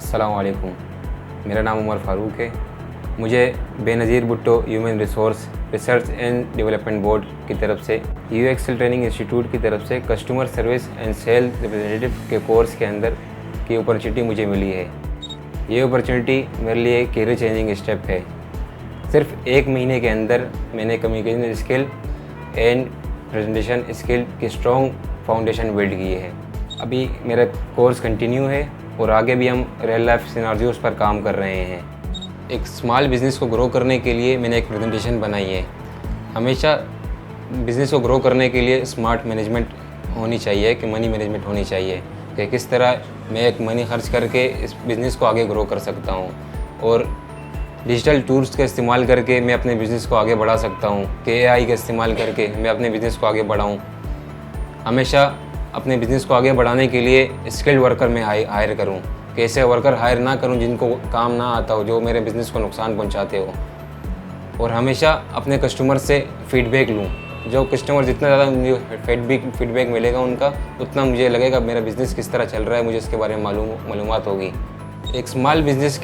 अस्सलाम वालेकुम। मेरा नाम उमर फ़ारूक है। मुझे Benazir Bhutto human resource research and development board की तरफ से यूएक्सएल ट्रेनिंग इंस्टीट्यूट की तरफ से customer service and sales representative के कोर्स के अंदर की अपॉर्चुनिटी मुझे मिली है। ये अपॉर्चुनिटी मेरे लिए कैरियर चेंजिंग स्टेप है। सिर्फ 1 महीने के अंदर मैंने communication skill and presentation skill की स्ट्रॉन्ग फाउंडेशन बिल्ड की है। अभी मेरा कोर्स कंटिन्यू है और आगे भी हम रियल लाइफ सिनेरियोज़ पर काम कर रहे हैं। एक स्मॉल बिज़नेस को ग्रो करने के लिए मैंने एक प्रेजेंटेशन बनाई है। हमेशा बिज़नेस को ग्रो करने के लिए स्मार्ट मैनेजमेंट होनी चाहिए कि मनी मैनेजमेंट होनी चाहिए कि किस तरह मैं एक मनी खर्च करके इस बिज़नेस को आगे ग्रो कर सकता हूँ और डिजिटल टूल्स का इस्तेमाल करके मैं अपने बिज़नेस को आगे बढ़ा सकता हूँ कि एआई का इस्तेमाल करके मैं अपने बिज़नेस को आगे बढ़ाऊँ। हमेशा अपने बिज़नेस को आगे बढ़ाने के लिए स्किल्ड वर्कर मैं हायर करूँ कि ऐसे वर्कर हायर ना करूँ जिनको काम ना आता हो, जो मेरे बिज़नेस को नुकसान पहुँचाते हो। और हमेशा अपने कस्टमर से फ़ीडबैक लूँ। जो कस्टमर जितना ज़्यादा मुझे फीडबैक मिलेगा उनका, उतना मुझे लगेगा मेरा बिज़नेस किस तरह चल रहा है, मुझे इसके बारे में मालूमात होगी। एक स्मॉल बिज़नेस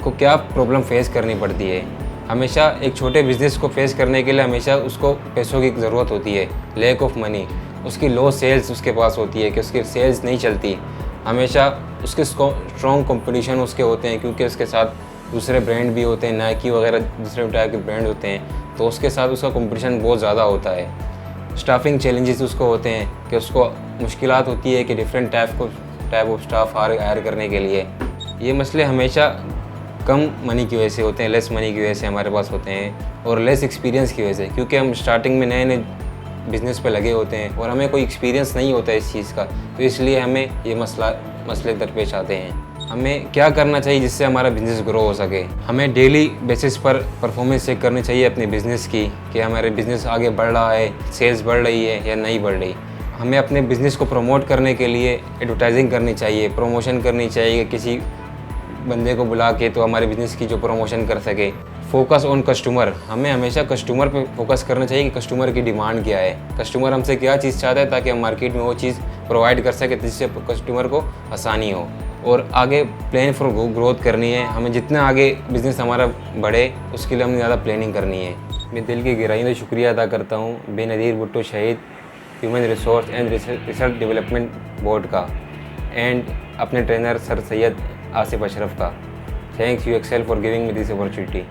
को क्या प्रॉब्लम फेस करनी पड़ती है। हमेशा एक छोटे बिज़नेस को फेस करने के लिए हमेशा उसको पैसों की ज़रूरत होती है, लैक ऑफ मनी। उसकी लो सेल्स उसके पास होती है कि उसकी सेल्स नहीं चलती। हमेशा उसके स्ट्रॉन्ग कंपटीशन उसके होते हैं क्योंकि उसके साथ दूसरे ब्रांड भी होते हैं, नाइकी वगैरह दूसरे टाइप के ब्रांड होते हैं, तो उसके साथ उसका कंपटीशन बहुत ज़्यादा होता है। स्टाफिंग चैलेंजेस उसको होते हैं कि उसको मुश्किलात होती है कि different type of staff hire करने के लिए। ये मसले हमेशा कम मनी की वजह से होते हैं, लेस मनी की वजह से हमारे पास होते हैं और लेस एक्सपीरियंस की वजह से, क्योंकि हम स्टार्टिंग में नए बिज़नेस पे लगे होते हैं और हमें कोई एक्सपीरियंस नहीं होता है इस चीज़ का, तो इसलिए हमें ये मसले दरपेश आते हैं। हमें क्या करना चाहिए जिससे हमारा बिज़नेस ग्रो हो सके। हमें डेली बेसिस पर परफॉर्मेंस चेक करनी चाहिए अपने बिज़नेस की कि हमारे बिज़नेस आगे बढ़ रहा है, सेल्स बढ़ रही है या नहीं बढ़ रही। हमें अपने बिज़नेस को प्रमोट करने के लिए एडवर्टाइजिंग करनी चाहिए, प्रमोशन करनी चाहिए, किसी बंदे को बुला के तो हमारे बिज़नेस की जो प्रमोशन कर सके। फोकस ऑन कस्टमर, हमें हमेशा कस्टमर पे फोकस करना चाहिए कि कस्टमर की डिमांड क्या है, कस्टमर हमसे क्या चीज़ चाहता है, ताकि हम मार्केट में वो चीज़ प्रोवाइड कर सके जिससे कस्टमर को आसानी हो। और आगे प्लान फॉर ग्रोथ करनी है। हमें जितना आगे बिज़नेस हमारा बढ़े उसके लिए हमें ज़्यादा प्लानिंग करनी है। मैं दिल की गहराई से शुक्रिया अदा करता हूँ Benazir Bhutto Shaheed human resource and research development board का एंड अपने ट्रेनर सर सैयद आसिफ अशरफ का। Thanks UXL for giving me this opportunity.